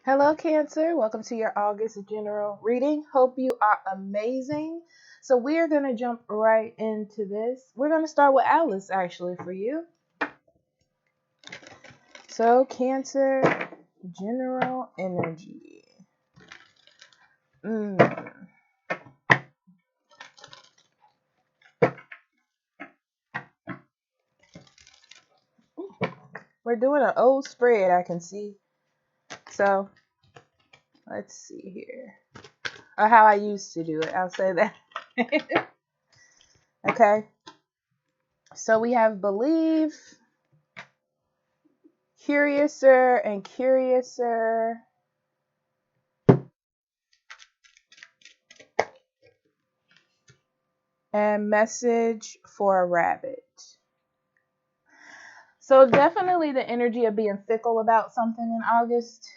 Hello, Cancer. Welcome to your August general reading. Hope you are amazing. So, we're going to jump right into this. We're going to start with Alice, actually, for you. So, Cancer, general energy. Mm. We're doing an old spread, I can see. So, let's see here. Or how I used to do it. I'll say that. Okay. So, we have believe, curiouser, and curiouser. And message for a rabbit. So definitely the energy of being fickle about something in August.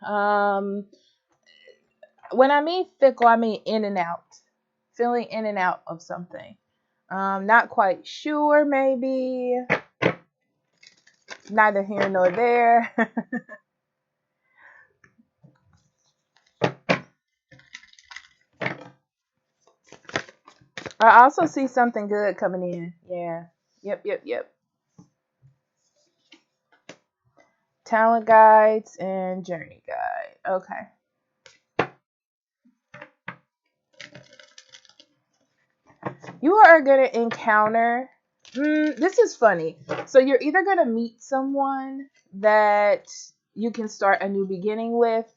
Um, when I mean fickle, I mean in and out, feeling in and out of something. Not quite sure, maybe. Neither here nor there. I also see something good coming in. Yeah. Yep. Talent guides and journey guide. Okay. You are going to encounter. This is funny. So you're either going to meet someone that you can start a new beginning with.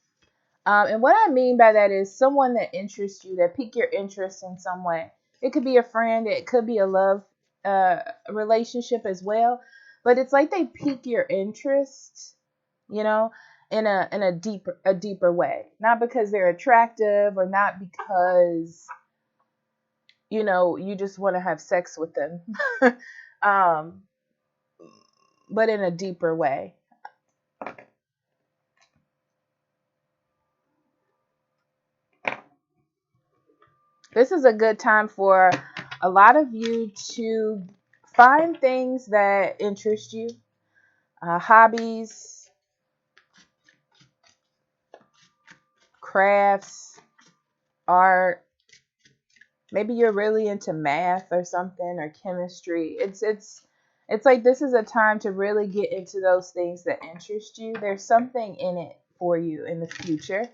And what I mean by that is someone that interests you, that pique your interest in some way. It could be a friend, it could be a love relationship as well. But it's like they pique your interest, you know, in a deeper way. Not because they're attractive or not because you just want to have sex with them. um, but in a deeper way. This is a good time for a lot of you to find things that interest you, hobbies, crafts, art. Maybe you're really into math or something or chemistry. It's like this is a time to really get into those things that interest you. There's something in it for you in the future.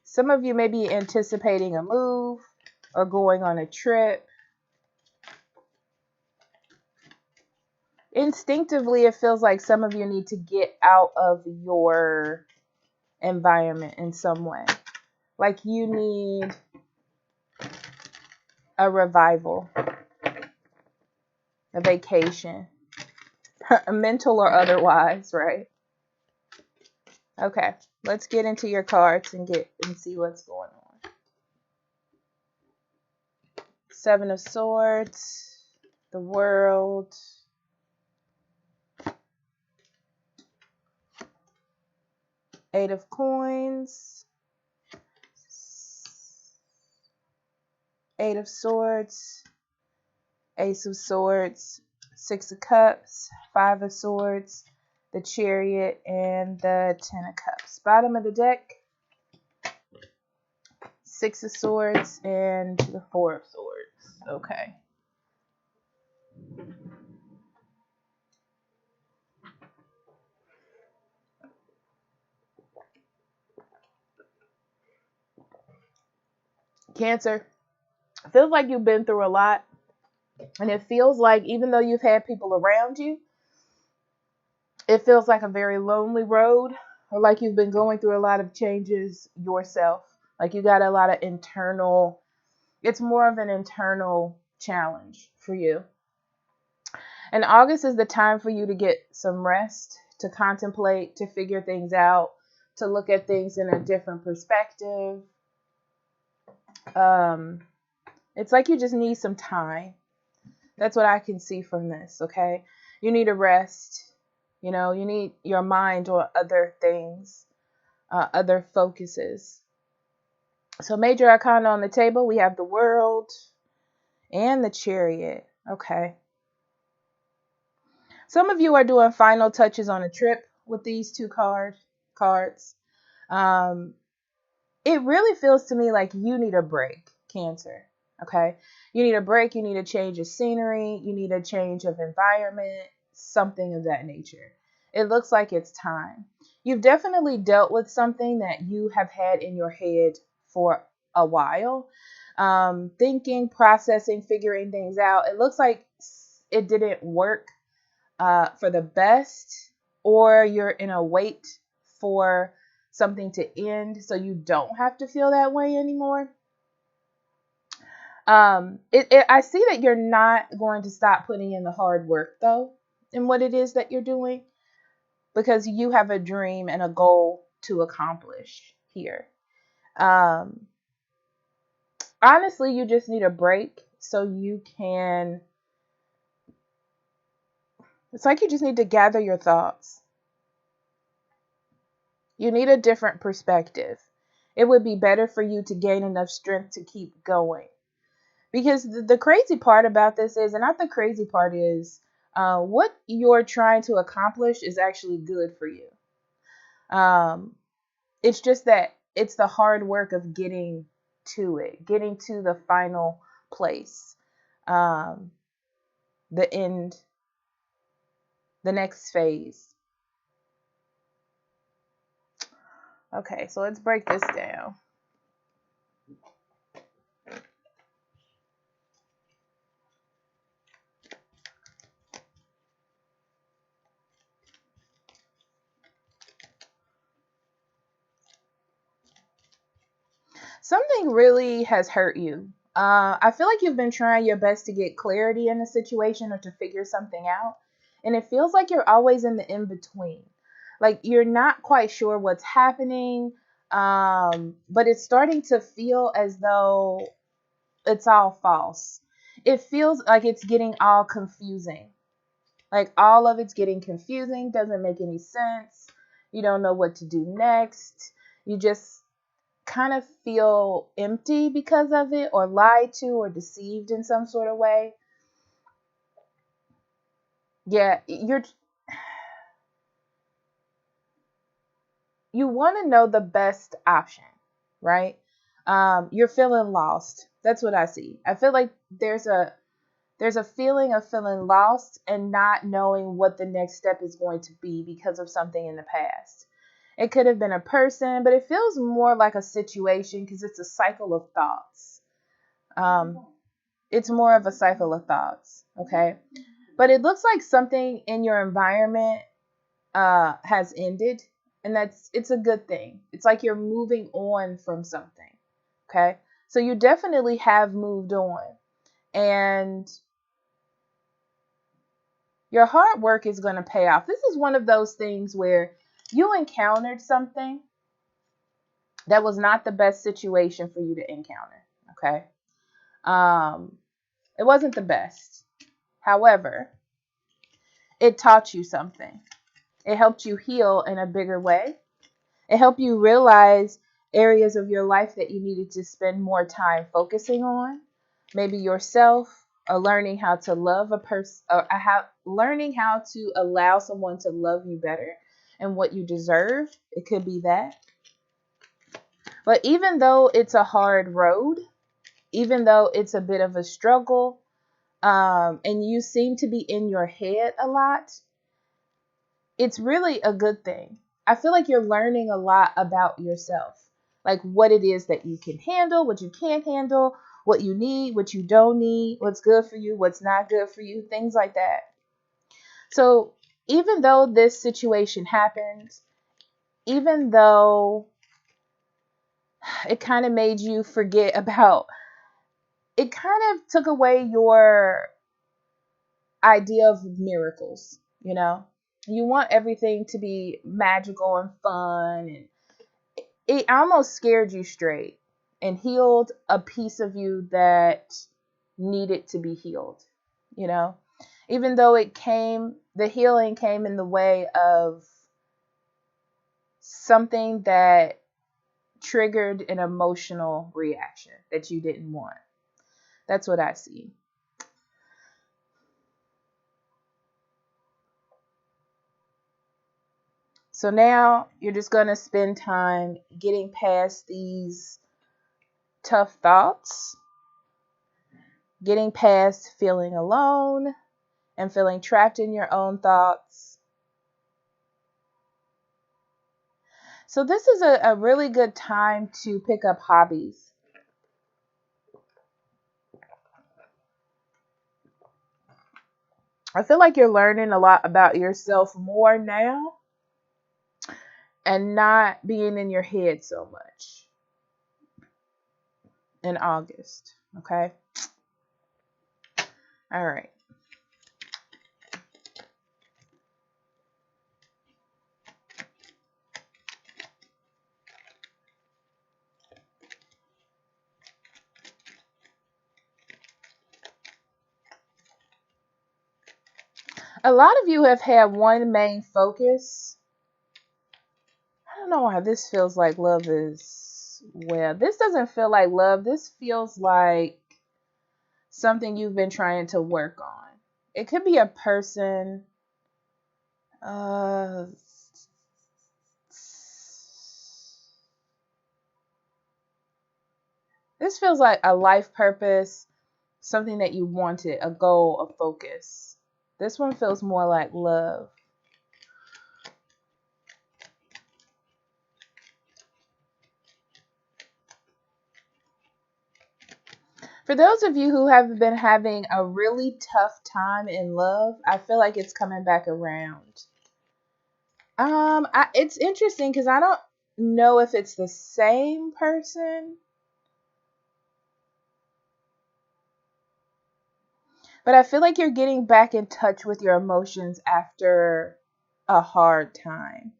Some of you may be anticipating a move or going on a trip. Instinctively, it feels like some of you need to get out of your environment in some way. Like you need a revival, a vacation, mental or otherwise, right? Okay, let's get into your cards and see what's going on. Seven of Swords, the World, Eight of Coins, Eight of Swords, Ace of Swords, Six of Cups, Five of Swords, the Chariot, and the Ten of Cups. Bottom of the deck, Six of Swords and the Four of Swords. Okay. Cancer, feels like you've been through a lot. And it feels like even though you've had people around you, it feels like a very lonely road, or like you've been going through a lot of changes yourself. Like you got a lot of internal, it's more of an internal challenge for you. And August is the time for you to get some rest, to contemplate, to figure things out, to look at things in a different perspective. It's like you just need some time. That's what I can see from this, okay? You need a rest. You need your mind on other things, other focuses. So major arcana on the table, we have the World. And the Chariot. Okay. Some of you are doing final touches on a trip with these two cards. Um, it really feels to me like you need a break, Cancer. Okay. You need a break. You need a change of scenery. You need a change of environment, something of that nature. It looks like it's time. You've definitely dealt with something that you have had in your head for a while. Thinking, processing, figuring things out. It looks like it didn't work for the best, or you're in a wait for something to end so you don't have to feel that way anymore. I see that you're not going to stop putting in the hard work though in what it is that you're doing, because you have a dream and a goal to accomplish here. Um, Honestly, you just need a break so you can. It's like you just need to gather your thoughts. You need a different perspective. It would be better for you to gain enough strength to keep going. Because the crazy part about this is, and not the crazy part is, what you're trying to accomplish is actually good for you. Um, it's just that it's the hard work of getting to it, getting to the final place, um, the end, the next phase. Okay, so let's break this down. Something really has hurt you. I feel like you've been trying your best to get clarity in a situation or to figure something out. And it feels like you're always in the in between. Like you're not quite sure what's happening, but it's starting to feel as though it's all false. It feels like it's getting all confusing. Like all of it's getting confusing, doesn't make any sense. You don't know what to do next. You just kind of feel empty because of it, or lied to, or deceived in some sort of way. Yeah, you want to know the best option, right? You're feeling lost. That's what I see. I feel like there's a feeling of feeling lost and not knowing what the next step is going to be because of something in the past. It could have been a person, but it feels more like a situation because it's a cycle of thoughts. Um, it's more of a cycle of thoughts, okay? But it looks like something in your environment has ended, and it's a good thing. It's like you're moving on from something, okay? So you definitely have moved on, and your hard work is going to pay off. This is one of those things where you encountered something that was not the best situation for you to encounter, okay? It wasn't the best. However, it taught you something. It helped you heal in a bigger way. It helped you realize areas of your life that you needed to spend more time focusing on, maybe yourself, or learning how to love a person, or learning how to allow someone to love you better and what you deserve. It could be that. But even though it's a hard road, even though it's a bit of a struggle, and you seem to be in your head a lot, it's really a good thing. I feel like you're learning a lot about yourself, like what it is that you can handle, what you can't handle, what you need, what you don't need, what's good for you, what's not good for you, things like that. So even though this situation happened, even though it kind of made you forget about, it kind of took away your idea of miracles, you know? You want everything to be magical and fun, and it almost scared you straight and healed a piece of you that needed to be healed, you know? Even though the healing came in the way of something that triggered an emotional reaction that you didn't want. That's what I see. So now you're just going to spend time getting past these tough thoughts, getting past feeling alone and feeling trapped in your own thoughts. So this is a really good time to pick up hobbies. I feel like you're learning a lot about yourself more now and not being in your head so much in August. Okay. All right. A lot of you have had one main focus. I don't know why this feels like love is, well, this doesn't feel like love. This feels like something you've been trying to work on. It could be a person. Uh, this feels like a life purpose, something that you wanted, a goal, a focus. This one feels more like love. For those of you who have been having a really tough time in love, I feel like it's coming back around. It's interesting because I don't know if it's the same person, but I feel like you're getting back in touch with your emotions after a hard time.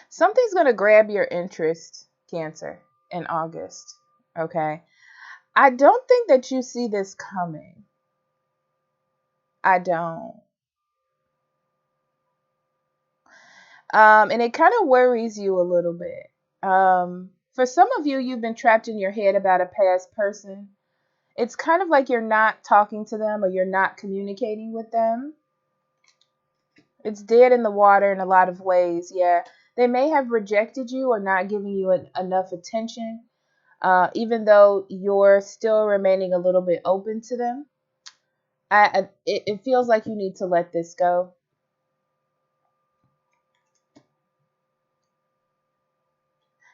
Something's going to grab your interest, Cancer, in August. Okay. I don't think that you see this coming. I don't. And it kind of worries you a little bit. For some of you, you've been trapped in your head about a past person. It's kind of like you're not talking to them or you're not communicating with them. It's dead in the water in a lot of ways. Yeah. They may have rejected you or not giving you enough attention, even though you're still remaining a little bit open to them. It feels like you need to let this go.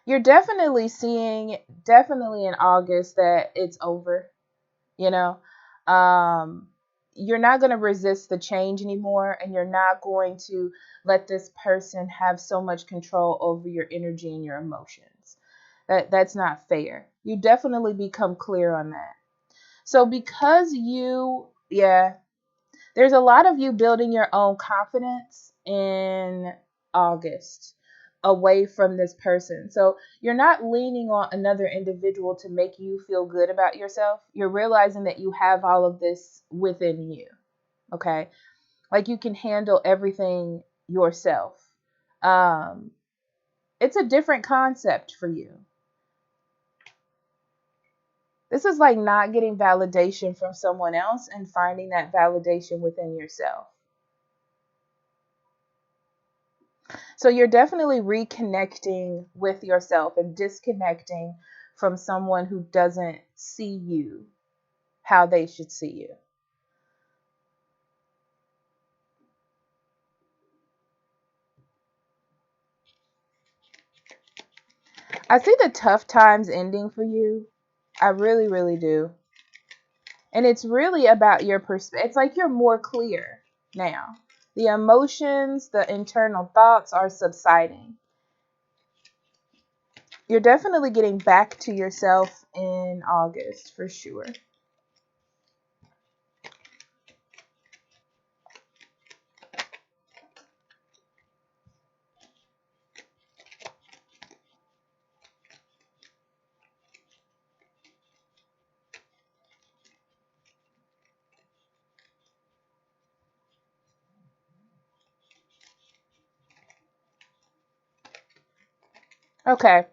You're definitely seeing, definitely in August, that it's over. You know, um, you're not going to resist the change anymore, and you're not going to let this person have so much control over your energy and your emotions. That's not fair. You definitely become clear on that. So because yeah, there's a lot of you building your own confidence in August away from this person. So you're not leaning on another individual to make you feel good about yourself. You're realizing that you have all of this within you. Okay. Like you can handle everything yourself. Um, it's a different concept for you. This is like not getting validation from someone else and finding that validation within yourself. So you're definitely reconnecting with yourself and disconnecting from someone who doesn't see you how they should see you. I see the tough times ending for you. I really, really do. And it's really about your perspective. It's like you're more clear now. The emotions, the internal thoughts are subsiding. You're definitely getting back to yourself in August for sure. Okay.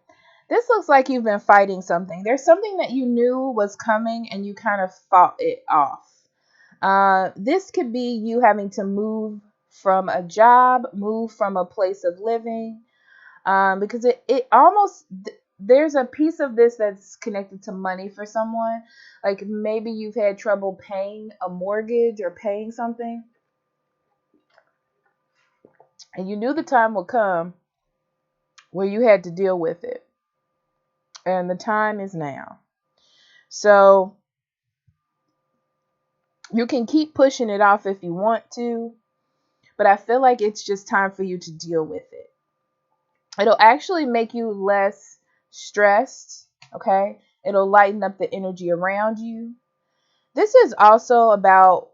This looks like you've been fighting something. There's something that you knew was coming and you kind of fought it off. This could be you having to move from a job, move from a place of living, because it almost, there's a piece of this that's connected to money for someone. Like maybe you've had trouble paying a mortgage or paying something, and you knew the time would come where you had to deal with it. And the time is now. So you can keep pushing it off if you want to, but I feel like it's just time for you to deal with it. It'll actually make you less stressed, okay? It'll lighten up the energy around you. This is also about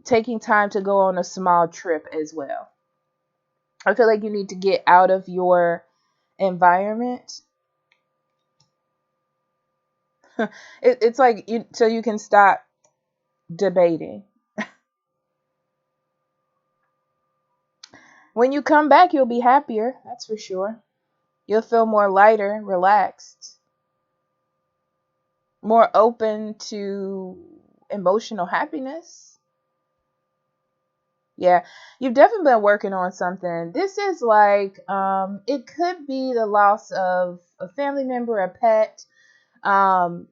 taking time to go on a small trip as well. I feel like you need to get out of your environment. It's like so you can stop debating. When you come back, you'll be happier. That's for sure. You'll feel more lighter, relaxed, more open to emotional happiness. Yeah, you've definitely been working on something. This is like, it could be the loss of a family member, a pet. Um,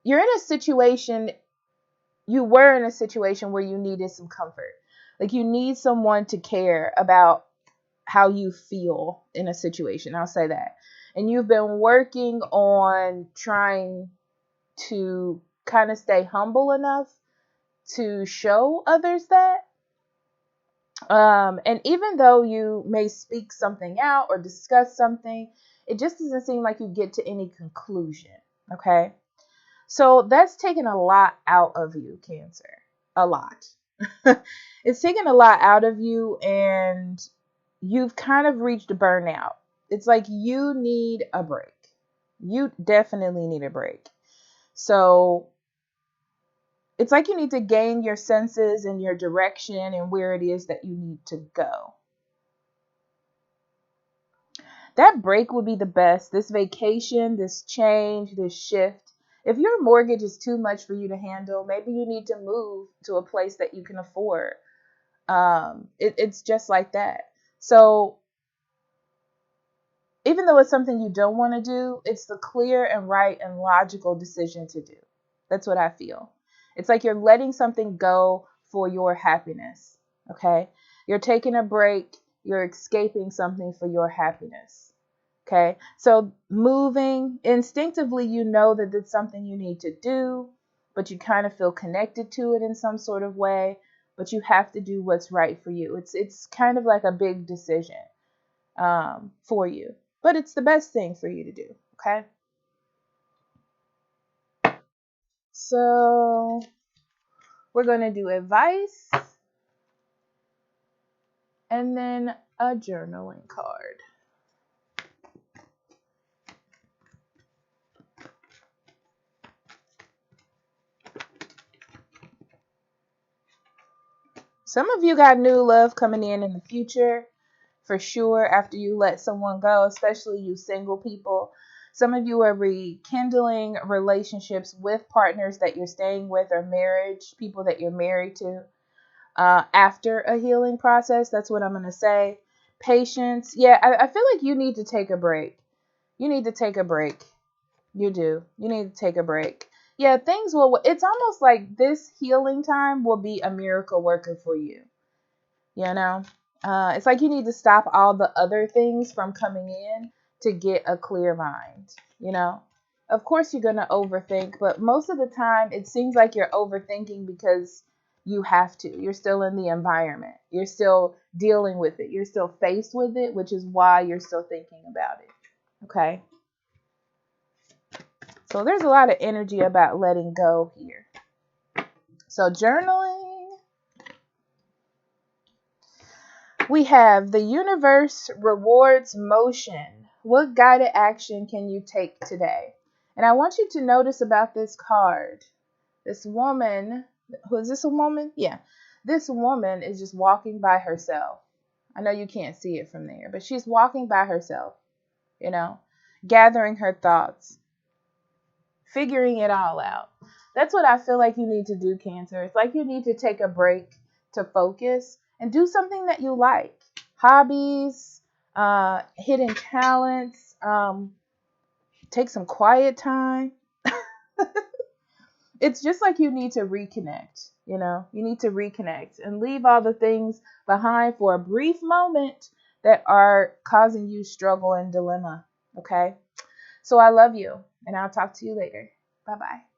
you're in a situation, you were in a situation where you needed some comfort. Like you need someone to care about how you feel in a situation. I'll say that. And you've been working on trying to kind of stay humble enough to show others that. And even though you may speak something out or discuss something, it just doesn't seem like you get to any conclusion. Okay. So that's taken a lot out of you, Cancer. A lot. It's taken a lot out of you, and you've kind of reached burnout. It's like you need a break. You definitely need a break. So it's like you need to gain your senses and your direction and where it is that you need to go. That break would be the best. This vacation, this change, this shift. If your mortgage is too much for you to handle, maybe you need to move to a place that you can afford. It's just like that. So even though it's something you don't want to do, it's the clear and right and logical decision to do. That's what I feel. It's like you're letting something go for your happiness. Okay? You're taking a break, you're escaping something for your happiness. Okay? So moving, instinctively, you know that it's something you need to do, but you kind of feel connected to it in some sort of way, but you have to do what's right for you. It's kind of like a big decision for you. But it's the best thing for you to do. Okay. So we're going to do advice and then a journaling card. Some of you got new love coming in the future, for sure, after you let someone go, especially you single people. Some of you are rekindling relationships with partners that you're staying with, or marriage, people that you're married to, after a healing process. That's what I'm going to say. Patience. Yeah, I feel like you need to take a break. You need to take a break. You do. You need to take a break. Yeah, things will, it's almost like this healing time will be a miracle worker for you. You know? It's like you need to stop all the other things from coming in to get a clear mind. You know? Of course, you're going to overthink, but most of the time, it seems like you're overthinking because you have to. You're still in the environment. You're still dealing with it. You're still faced with it, which is why you're still thinking about it. Okay? So there's a lot of energy about letting go here. So journaling. We have the universe rewards motion. What guided action can you take today? And I want you to notice about this card. This woman, who is this, a woman? Yeah. This woman is just walking by herself. I know you can't see it from there, but she's walking by herself. you know, gathering her thoughts, figuring it all out. That's what I feel like you need to do, Cancer. It's like you need to take a break to focus and do something that you like. Hobbies, hidden talents, take some quiet time. It's just like you need to reconnect, you need to reconnect and leave all the things behind for a brief moment that are causing you struggle and dilemma. Okay. So I love you and I'll talk to you later. Bye bye.